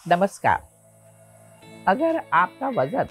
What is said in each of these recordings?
नमस्कार। अगर आपका वजन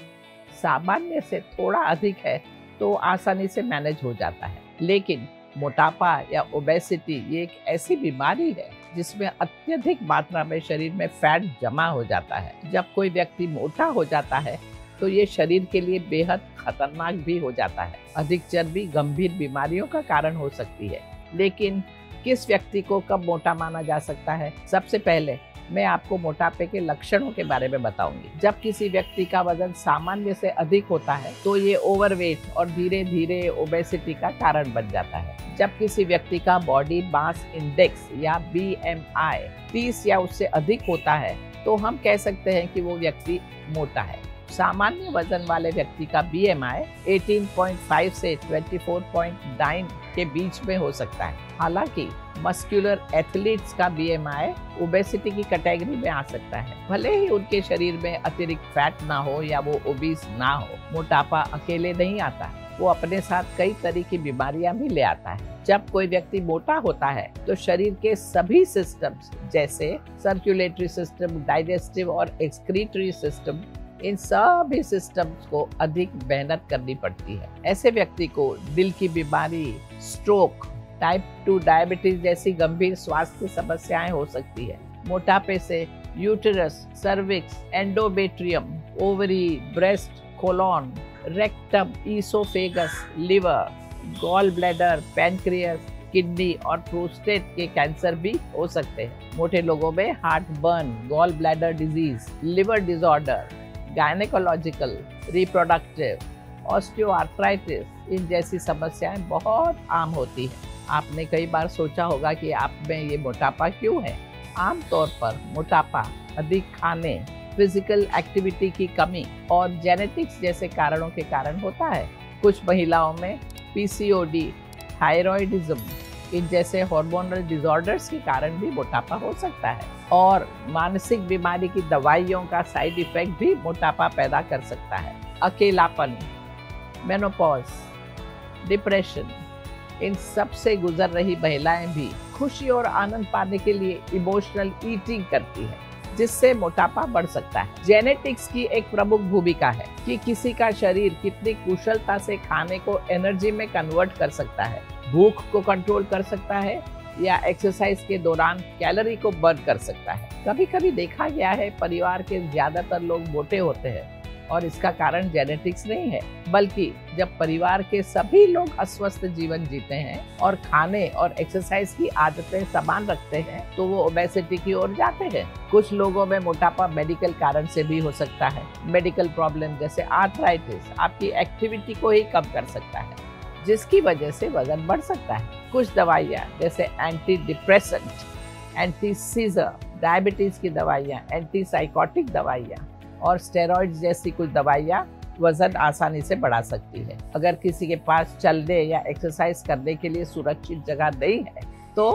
सामान्य से थोड़ा अधिक है तो आसानी से मैनेज हो जाता है, लेकिन मोटापा या ओबेसिटी ये एक ऐसी बीमारी है जिसमें अत्यधिक मात्रा में शरीर में फैट जमा हो जाता है। जब कोई व्यक्ति मोटा हो जाता है तो ये शरीर के लिए बेहद खतरनाक भी हो जाता है। अधिक चर्बी गंभीर बीमारियों का कारण हो सकती है। लेकिन किस व्यक्ति को कब मोटा माना जा सकता है? सबसे पहले मैं आपको मोटापे के लक्षणों के बारे में बताऊंगी। जब किसी व्यक्ति का वजन सामान्य से अधिक होता है तो ये ओवरवेट और धीरे धीरे ओबेसिटी का कारण बन जाता है। जब किसी व्यक्ति का बॉडी मास इंडेक्स या BMI 30 या उससे अधिक होता है तो हम कह सकते हैं कि वो व्यक्ति मोटा है। सामान्य वजन वाले व्यक्ति का BMI 18.5 से 24.9 के बीच में हो सकता है। हालांकि मस्कुलर एथलीट्स का BMI ओबेसिटी की कैटेगरी में आ सकता है। भले ही उनके शरीर में अतिरिक्त फैट ना हो या वो ओबीस ना हो, मोटापा अकेले नहीं आता, वो अपने साथ कई तरह की बीमारियां भी ले आता है। जब कोई व्यक्ति मोटा होता है तो शरीर के सभी सिस्टम्स जैसे सर्कुलेटरी सिस्टम, डाइजेस्टिव और एक्सक्रीटरी सिस्टम, इन सभी सिस्टम्स को अधिक मेहनत करनी पड़ती है। ऐसे व्यक्ति को दिल की बीमारी, स्ट्रोक, टाइप 2 डायबिटीज जैसी गंभीर स्वास्थ्य समस्याएं हो सकती है। मोटापे से uterus, cervix, endometrium, ovary, breast, colon, rectum, oesophagus, liver, gall bladder, pancreas, kidney और प्रोस्टेट के कैंसर भी हो सकते हैं। मोटे लोगों में heart burn, gall bladder disease, liver disorder, gynaecological, reproductive, osteoarthritis, इन जैसी समस्याएं बहुत आम होती हैं। आपने कई बार सोचा होगा कि आप में ये मोटापा क्यों है? आमतौर पर मोटापा अधिक खाने, फिजिकल एक्टिविटी की कमी और जेनेटिक्स जैसे कारणों के कारण होता है। कुछ महिलाओं में PCOD, थायराइडिज्म, इन जैसे हार्मोनल डिसऑर्डर्स के कारण भी मोटापा हो सकता है। और मानसिक बीमारी की दवाइयों का साइड इफेक्ट भी मोटापा पैदा कर सकता है। अकेलापन, मेनोपॉज, डिप्रेशन, इन सब से गुजर रही महिलाएं भी खुशी और आनंद पाने के लिए इमोशनल ईटिंग करती है, जिससे मोटापा बढ़ सकता है। जेनेटिक्स की एक प्रमुख भूमिका है कि किसी का शरीर कितनी कुशलता से खाने को एनर्जी में कन्वर्ट कर सकता है, भूख को कंट्रोल कर सकता है या एक्सरसाइज के दौरान कैलोरी को बर्न कर सकता है। कभी कभी देखा गया है परिवार के ज्यादातर लोग मोटे होते हैं और इसका कारण जेनेटिक्स नहीं है, बल्कि जब परिवार के सभी लोग अस्वस्थ जीवन जीते हैं और खाने और एक्सरसाइज की आदतें समान रखते हैं तो वो ओबेसिटी की ओर जाते हैं। कुछ लोगों में मोटापा मेडिकल कारण से भी हो सकता है। मेडिकल प्रॉब्लम जैसे आर्थराइटिस आपकी एक्टिविटी को ही कम कर सकता है, जिसकी वजह से वजन बढ़ सकता है। कुछ दवाइयाँ जैसे anti depressant, anti scissor, diabetes की दवाइयाँ, एंटी साइकोटिक दवाइयाँ और स्टेरॉइड्स जैसी कुछ दवाइयाँ वजन आसानी से बढ़ा सकती है। अगर किसी के पास चलने या एक्सरसाइज करने के लिए सुरक्षित जगह नहीं है तो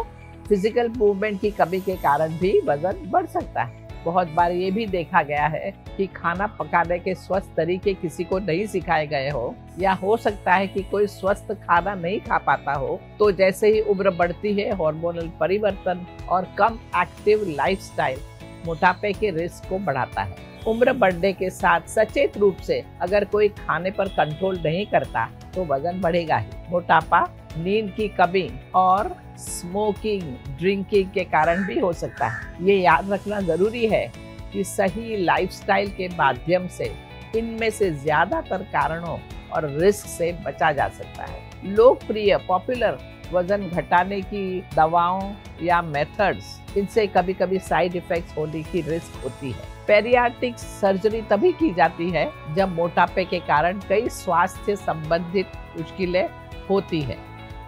फिजिकल मूवमेंट की कमी के कारण भी वजन बढ़ सकता है। बहुत बार ये भी देखा गया है कि खाना पकाने के स्वस्थ तरीके किसी को नहीं सिखाए गए हो, या हो सकता है कि कोई स्वस्थ खाना नहीं खा पाता हो, तो जैसे ही उम्र बढ़ती है हार्मोनल परिवर्तन और कम एक्टिव लाइफस्टाइल मोटापे के रिस्क को बढ़ाता है। उम्र बढ़ने के साथ सचेत रूप से अगर कोई खाने पर कंट्रोल नहीं करता तो वजन बढ़ेगा ही। मोटापा नींद की कमी और स्मोकिंग, ड्रिंकिंग के कारण भी हो सकता है। ये याद रखना जरूरी है कि सही लाइफस्टाइल के माध्यम से इनमें से ज्यादातर कारणों और रिस्क से बचा जा सकता है। लोकप्रिय पॉपुलर वजन घटाने की दवाओं या मेथड्स, इनसे कभी कभी साइड इफेक्ट्स होने की रिस्क होती है। पेरियाट्रिक सर्जरी तभी की जाती है जब मोटापे के कारण कई स्वास्थ्य संबंधित मुश्किलें होती है।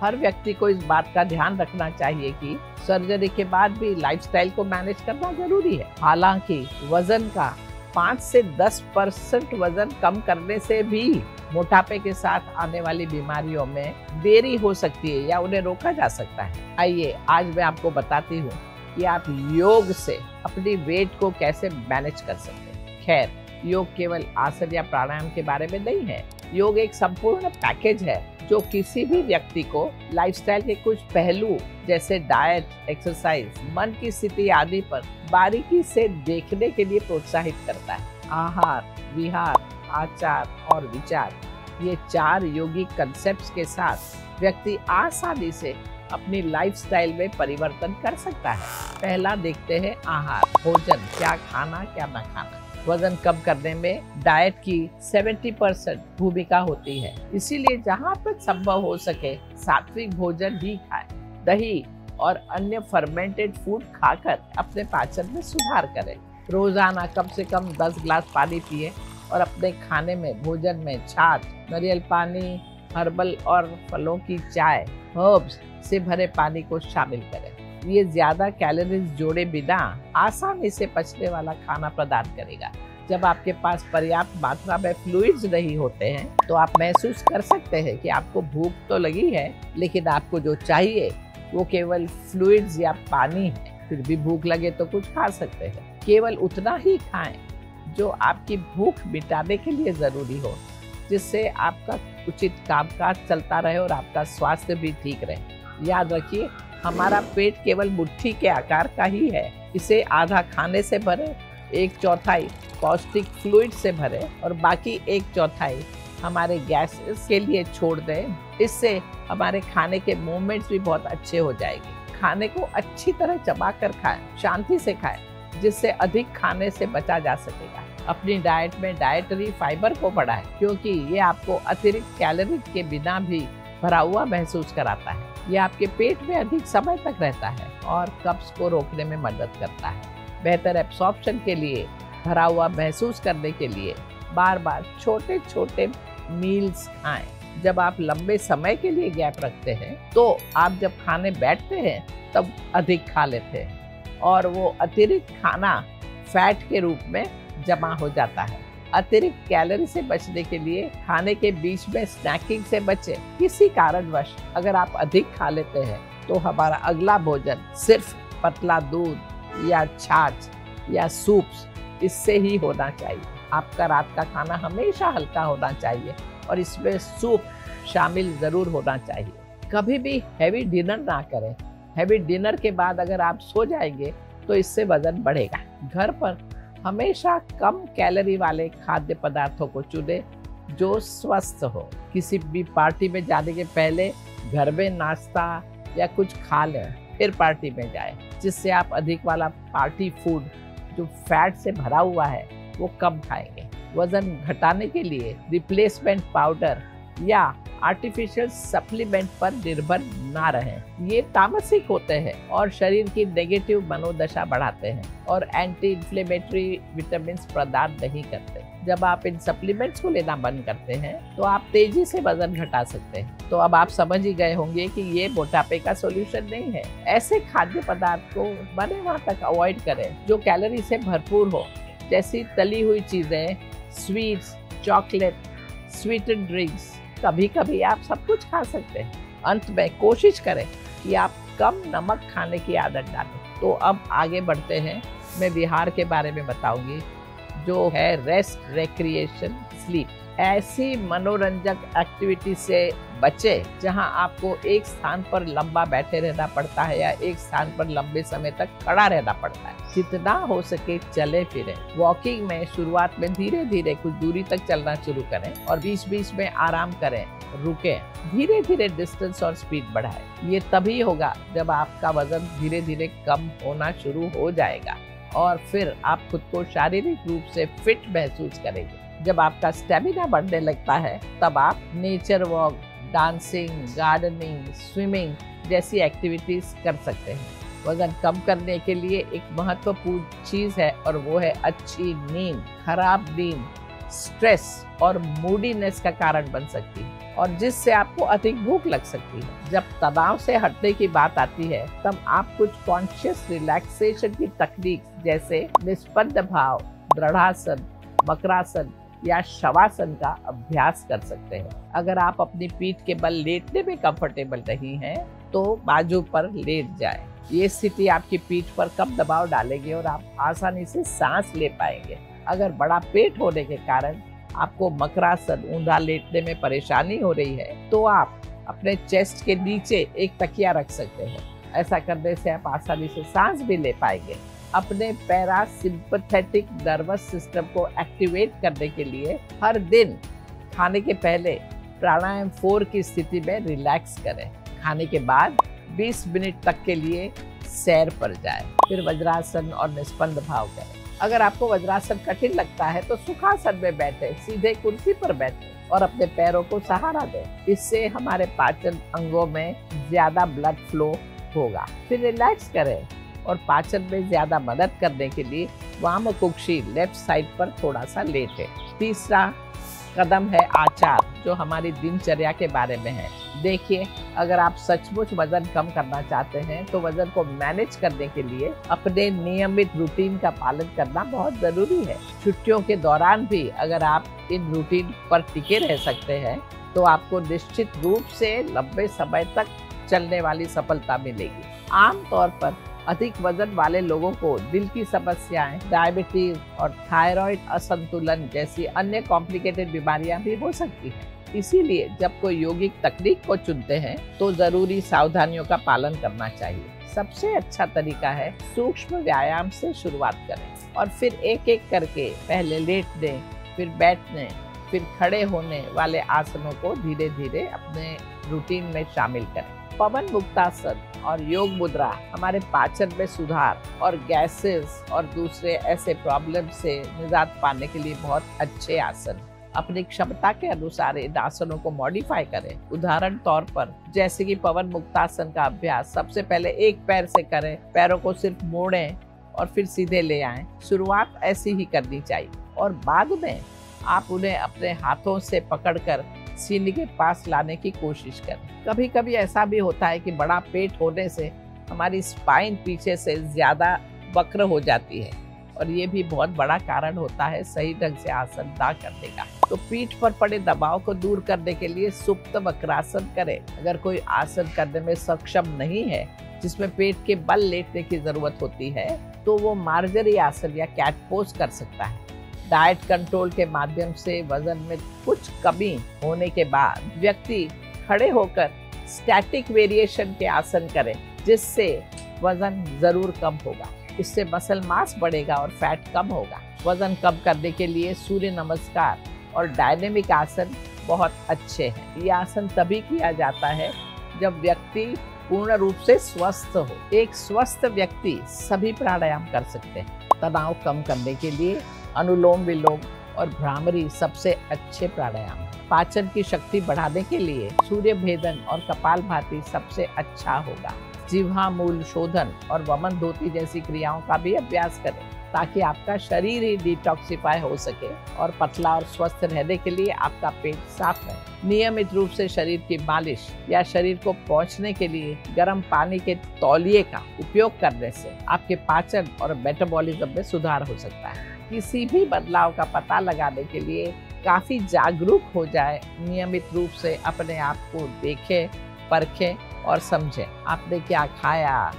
हर व्यक्ति को इस बात का ध्यान रखना चाहिए कि सर्जरी के बाद भी लाइफस्टाइल को मैनेज करना जरूरी है। हालांकि वजन का 5 से 10% वजन कम करने से भी मोटापे के साथ आने वाली बीमारियों में देरी हो सकती है या उन्हें रोका जा सकता है। आइए आज मैं आपको बताती हूँ कि आप योग से अपनी वेट को कैसे मैनेज कर सकते हैं। खैर, योग केवल आसन या प्राणायाम के बारे में नहीं है। योग एक संपूर्ण पैकेज है जो किसी भी व्यक्ति को लाइफस्टाइल के कुछ पहलू जैसे डाइट, एक्सरसाइज, मन की स्थिति आदि पर बारीकी से देखने के लिए प्रोत्साहित करता है। आहार, विहार, आचार और विचार, ये 4 योगिक कंसेप्ट्स के साथ व्यक्ति आसानी से अपनी लाइफस्टाइल में परिवर्तन कर सकता है। पहला देखते हैं आहार, भोजन, क्या खाना क्या न खाना। वजन कम करने में डाइट की 70% भूमिका होती है, इसीलिए जहाँ तक संभव हो सके सात्विक भोजन ही खाएं। दही और अन्य फर्मेंटेड फूड खाकर अपने पाचन में सुधार करें। रोजाना कम से कम 10 ग्लास पानी पिए और अपने खाने में, भोजन में छाछ, नारियल पानी, हर्बल और फलों की चाय, हर्ब्स से भरे पानी को शामिल करें। ये ज्यादा कैलोरीज जोड़े बिना आसानी से पचने वाला खाना प्रदान करेगा। जब आपके पास पर्याप्त मात्रा में फ्लूइड्स नहीं होते हैं तो आप महसूस कर सकते हैं कि आपको भूख तो लगी है, लेकिन आपको जो चाहिए वो केवल फ्लूइड्स या पानी है। फिर भी भूख लगे तो कुछ खा सकते हैं। केवल उतना ही खाएं जो आपकी भूख मिटाने के लिए जरूरी हो, जिससे आपका उचित कामकाज चलता रहे और आपका स्वास्थ्य भी ठीक रहे। याद रखिए, हमारा पेट केवल मुट्ठी के आकार का ही है। इसे आधा खाने से भरे, 1/4 पौष्टिक फ्लूइड से भरे और बाकी 1/4 हमारे गैसेस के लिए छोड़ दें। इससे हमारे खाने के मूवमेंट्स भी बहुत अच्छे हो जाएंगे। खाने को अच्छी तरह चबा कर खाएं, शांति से खाएं, जिससे अधिक खाने से बचा जा सकेगा। अपनी डाइट में डाइटरी फाइबर को बढ़ाएं, क्योंकि ये आपको अतिरिक्त कैलोरी के बिना भी भरा हुआ महसूस कराता है। ये आपके पेट में अधिक समय तक रहता है और कब्ज को रोकने में मदद करता है। बेहतर एब्सॉर्प्शन के लिए, भरा हुआ महसूस करने के लिए बार बार छोटे छोटे मील्स खाएं। जब आप लंबे समय के लिए गैप रखते हैं तो आप जब खाने बैठते हैं तब अधिक खा लेते हैं और वो अतिरिक्त खाना फैट के रूप में जमा हो जाता है। अतिरिक्त कैलोरी से बचने के लिए खाने के बीच में स्नैकिंग से बचें। किसी कारणवश अगर आप अधिक खा लेते हैं तो हमारा अगला भोजन सिर्फ पतला दूध या छाछ या सूप्स, इससे ही होना चाहिए। आपका रात का खाना हमेशा हल्का होना चाहिए और इसमें सूप शामिल जरूर होना चाहिए। कभी भी हैवी डिनर ना करें। हैवी डिनर के बाद अगर आप सो जाएंगे तो इससे वजन बढ़ेगा। घर पर हमेशा कम कैलोरी वाले खाद्य पदार्थों को चुनें जो स्वस्थ हो। किसी भी पार्टी में जाने के पहले घर में नाश्ता या कुछ खा लें, फिर पार्टी में जाएं, जिससे आप अधिक वाला पार्टी फूड जो फैट से भरा हुआ है वो कम खाएंगे। वजन घटाने के लिए रिप्लेसमेंट पाउडर या आर्टिफिशियल सप्लीमेंट पर निर्भर ना रहें। ये तामसिक होते हैं और शरीर की नेगेटिव मनोदशा बढ़ाते हैं और एंटी इन्फ्लेमेटरी विटामिन प्रदान नहीं करते। जब आप इन सप्लीमेंट्स को लेना बंद करते हैं तो आप तेजी से वजन घटा सकते हैं। तो अब आप समझ ही गए होंगे कि ये मोटापे का सॉल्यूशन नहीं है। ऐसे खाद्य पदार्थ को बने वहां तक अवॉइड करें जो कैलोरी से भरपूर हो, जैसी तली हुई चीजें, स्वीट्स, चॉकलेट, स्वीटेड ड्रिंक्स। कभी कभी आप सब कुछ खा सकते हैं। अंत में कोशिश करें कि आप कम नमक खाने की आदत डालें। तो अब आगे बढ़ते हैं। मैं विहार के बारे में बताऊंगी, जो है रेस्ट, रिक्रिएशन, स्लीप। ऐसी मनोरंजक एक्टिविटी से बचें जहां आपको एक स्थान पर लंबा बैठे रहना पड़ता है या एक स्थान पर लंबे समय तक खड़ा रहना पड़ता है। जितना हो सके चले फिरें। वॉकिंग में शुरुआत में धीरे धीरे कुछ दूरी तक चलना शुरू करें और बीच बीच में आराम करें, रुकें। धीरे धीरे डिस्टेंस और स्पीड बढ़ाएं। ये तभी होगा जब आपका वजन धीरे धीरे कम होना शुरू हो जाएगा और फिर आप खुद को शारीरिक रूप से फिट महसूस करेंगे। जब आपका स्टेमिना बढ़ने लगता है तब आप nature walk, dancing, gardening, swimming जैसी एक्टिविटीज कर सकते हैं। वजन कम करने के लिए एक महत्वपूर्ण चीज है और वो है अच्छी नींद। खराब नींद स्ट्रेस और मूडीनेस का कारण बन सकती है और जिससे आपको अधिक भूख लग सकती है। जब तनाव से हटने की बात आती है तब आप कुछ कॉन्शियस रिलैक्सेशन की तकनीक जैसे निष्पन्द भाव, दृढ़ासन, मकरासन या शवासन का अभ्यास कर सकते हैं। अगर आप अपनी पीठ के बल लेटने में कंफर्टेबल नहीं हैं तो बाजू पर लेट जाएं। ये स्थिति आपकी पीठ पर कम दबाव डालेगी और आप आसानी से सांस ले पाएंगे। अगर बड़ा पेट होने के कारण आपको मकरासन ऊंधा लेटने में परेशानी हो रही है तो आप अपने चेस्ट के नीचे एक तकिया रख सकते हैं। ऐसा करने से आप आसानी से सांस भी ले पाएंगे। अपने पैरासिम्पथेटिक नर्वस सिस्टम को एक्टिवेट करने के लिए हर दिन खाने के पहले प्राणायाम 4 की स्थिति में रिलैक्स करें। खाने के बाद 20 मिनट तक के लिए सैर पर जाएं, फिर वज्रासन और निस्पंद भाव करें। अगर आपको वज्रासन कठिन लगता है तो सुखासन में बैठे, सीधे कुर्सी पर बैठे और अपने पैरों को सहारा दें। इससे हमारे पाचन अंगों में ज्यादा ब्लड फ्लो होगा। फिर रिलैक्स करें और पाचन में ज्यादा मदद करने के लिए वाम कुक्षी लेफ्ट साइड पर थोड़ा सा लेटे। तीसरा कदम है आचार, जो हमारी दिनचर्या के बारे में है। देखिए, अगर आप सचमुच वजन कम करना चाहते हैं तो वजन को मैनेज करने के लिए अपने नियमित रूटीन का पालन करना बहुत जरूरी है। छुट्टियों के दौरान भी अगर आप इन रूटीन पर टिके रह सकते हैं तो आपको निश्चित रूप से लंबे समय तक चलने वाली सफलता मिलेगी। आमतौर पर अधिक वजन वाले लोगों को दिल की समस्याएं, डायबिटीज और थायराइड असंतुलन जैसी अन्य कॉम्प्लिकेटेड बीमारियां भी हो सकती हैं। इसीलिए जब कोई यौगिक तकनीक को चुनते हैं तो जरूरी सावधानियों का पालन करना चाहिए। सबसे अच्छा तरीका है सूक्ष्म व्यायाम से शुरुआत करें और फिर एक एक करके पहले लेटने, फिर बैठने, फिर खड़े होने वाले आसनों को धीरे धीरे अपने रूटीन में शामिल करें। पवन मुक्तासन और योग मुद्रा हमारे पाचन में सुधार और गैसेस और दूसरे ऐसे प्रॉब्लम से निजात पाने के लिए बहुत अच्छे आसन। अपनी क्षमता के अनुसार इन आसनों को मॉडिफाई करें। उदाहरण तौर पर जैसे कि पवन मुक्तासन का अभ्यास सबसे पहले एक पैर से करें, पैरों को सिर्फ मोड़ें और फिर सीधे ले आएं। शुरुआत ऐसी ही करनी चाहिए और बाद में आप उन्हें अपने हाथों से पकड़कर सीने के पास लाने की कोशिश करें। कभी कभी ऐसा भी होता है कि बड़ा पेट होने से हमारी स्पाइन पीछे से ज्यादा वक्र हो जाती है और ये भी बहुत बड़ा कारण होता है सही ढंग से आसन ना करने का। तो पीठ पर पड़े दबाव को दूर करने के लिए सुप्त वक्रासन करें। अगर कोई आसन करने में सक्षम नहीं है जिसमें पेट के बल लेटने की जरूरत होती है तो वो मार्जरी आसन या कैट पोज कर सकता है। डाइट कंट्रोल के माध्यम से वजन में कुछ कमी होने के बाद व्यक्ति खड़े होकर स्टैटिक वेरिएशन के आसन करें, जिससे वजन जरूर कम होगा। इससे मसल मास बढ़ेगा और फैट कम होगा। वजन कम करने के लिए सूर्य नमस्कार और डायनेमिक आसन बहुत अच्छे हैं। ये आसन तभी किया जाता है जब व्यक्ति पूर्ण रूप से स्वस्थ हो। एक स्वस्थ व्यक्ति सभी प्राणायाम कर सकते हैं। तनाव कम करने के लिए अनुलोम विलोम और भ्रामरी सबसे अच्छे प्राणायाम हैं। पाचन की शक्ति बढ़ाने के लिए सूर्य भेदन और कपालभाति सबसे अच्छा होगा। जिह्वा मूल शोधन और वमन धोती जैसी क्रियाओं का भी अभ्यास करें ताकि आपका शरीर ही डिटॉक्सिफाई हो सके और पतला और स्वस्थ रहने के लिए आपका पेट साफ रहे। नियमित रूप से शरीर की मालिश या शरीर को पोंछने के लिए गर्म पानी के तौलिए का उपयोग करने से आपके पाचन और मेटाबॉलिज्म में सुधार हो सकता है। किसी भी बदलाव का पता लगाने के लिए काफी जागरूक हो जाए। नियमित रूप से अपने आप को देखें, परखें और समझें। आपने क्या खाया,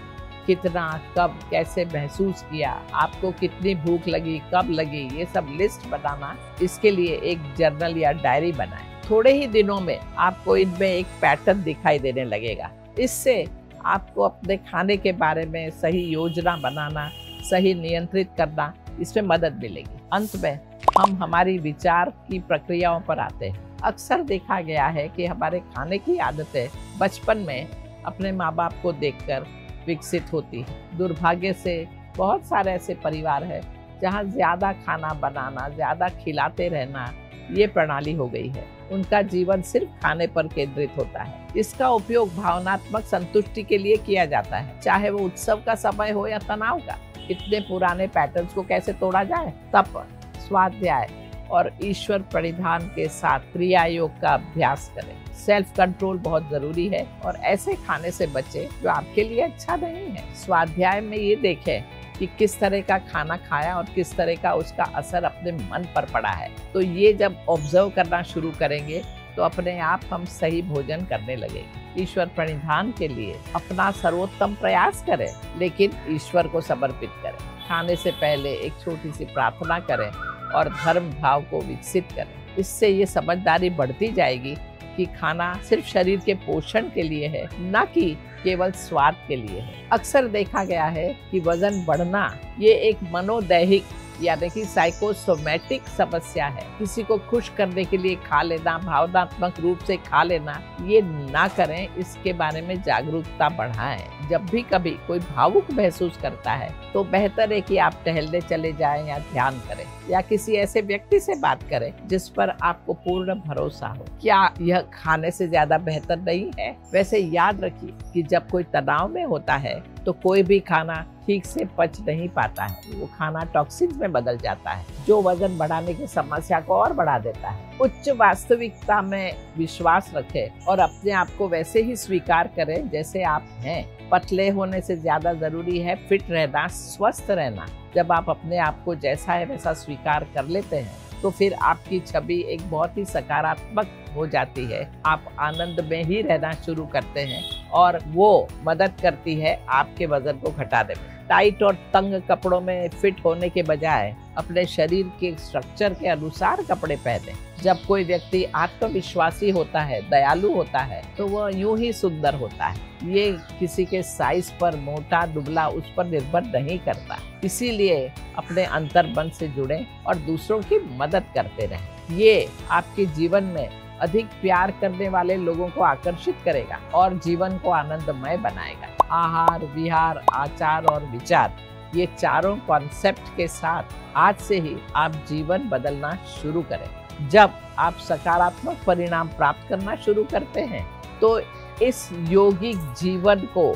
कितना, कब, कैसे महसूस किया, आपको कितनी भूख लगी, कब लगी, ये सब लिस्ट बनाना। इसके लिए एक जर्नल या डायरी बनाएं। थोड़े ही दिनों में आपको इनमें एक पैटर्न दिखाई देने लगेगा। इससे आपको अपने खाने के बारे में सही योजना बनाना, सही नियंत्रित करना, इसमें मदद मिलेगी। अंत में हम हमारी विचार की प्रक्रियाओं पर आते हैं। अक्सर देखा गया है कि हमारे खाने की आदतें बचपन में अपने माँ बाप को देखकर विकसित होती है। दुर्भाग्य से बहुत सारे ऐसे परिवार हैं जहाँ ज्यादा खाना बनाना, ज्यादा खिलाते रहना ये प्रणाली हो गई है। उनका जीवन सिर्फ खाने पर केंद्रित होता है। इसका उपयोग भावनात्मक संतुष्टि के लिए किया जाता है, चाहे वो उत्सव का समय हो या तनाव का। इतने पुराने पैटर्न्स को कैसे तोड़ा जाए? तप, स्वाध्याय और ईश्वर प्रणिधान के साथ क्रिया योग का अभ्यास करें। सेल्फ कंट्रोल बहुत जरूरी है और ऐसे खाने से बचें जो आपके लिए अच्छा नहीं है। स्वाध्याय में ये देखें कि किस तरह का खाना खाया और किस तरह का उसका असर अपने मन पर पड़ा है। तो ये जब ऑब्जर्व करना शुरू करेंगे तो अपने आप हम सही भोजन करने लगेंगे। ईश्वर प्रणिधान के लिए अपना सर्वोत्तम प्रयास करें, लेकिन ईश्वर को समर्पित करें। खाने से पहले एक छोटी सी प्रार्थना करें और धर्म भाव को विकसित करें। इससे ये समझदारी बढ़ती जाएगी कि खाना सिर्फ शरीर के पोषण के लिए है, न कि केवल स्वाद के लिए है। अक्सर देखा गया है कि वजन बढ़ना ये एक मनोदैहिक यानी कि साइकोसोमैटिक समस्या है। किसी को खुश करने के लिए खा लेना, भावनात्मक रूप से खा लेना, ये ना करें। इसके बारे में जागरूकता बढ़ाएं। जब भी कभी कोई भावुक महसूस करता है तो बेहतर है कि आप टहलने चले जाएं या ध्यान करें या किसी ऐसे व्यक्ति से बात करें जिस पर आपको पूर्ण भरोसा हो। क्या यह खाने से ज्यादा बेहतर नहीं है? वैसे याद रखिए कि जब कोई तनाव में होता है तो कोई भी खाना ठीक से पच नहीं पाता है। वो खाना टॉक्सिन्स में बदल जाता है जो वजन बढ़ाने की समस्या को और बढ़ा देता है। उच्च वास्तविकता में विश्वास रखें और अपने आप को वैसे ही स्वीकार करें जैसे आप हैं। पतले होने से ज्यादा जरूरी है फिट रहना, स्वस्थ रहना। जब आप अपने आप को जैसा है वैसा स्वीकार कर लेते हैं तो फिर आपकी छवि एक बहुत ही सकारात्मक हो जाती है। आप आनंद में ही रहना शुरू करते हैं और वो मदद करती है आपके वजन को घटाने में। टाइट और तंग कपड़ों में फिट होने के बजाय अपने शरीर के स्ट्रक्चर के अनुसार कपड़े पहने। जब कोई व्यक्ति आत्मविश्वासी होता है, दयालु होता है, तो वह यूं ही सुंदर होता है। ये किसी के साइज पर, मोटा दुबला, उस पर निर्भर नहीं करता। इसीलिए अपने अंतर्मन से जुड़ें और दूसरों की मदद करते रहें। ये आपके जीवन में अधिक प्यार करने वाले लोगों को आकर्षित करेगा और जीवन को आनंदमय बनाएगा। आहार, विहार, आचार और विचार, ये चारों कॉन्सेप्ट के साथ आज से ही आप जीवन बदलना शुरू करें। जब आप सकारात्मक परिणाम प्राप्त करना शुरू करते हैं तो इस यौगिक जीवन को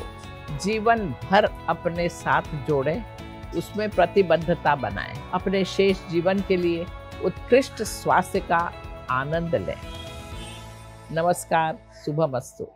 जीवन भर अपने साथ जोड़ें, उसमें प्रतिबद्धता बनाएं। अपने शेष जीवन के लिए उत्कृष्ट स्वास्थ्य का आनंद लें। नमस्कार, शुभमस्तु।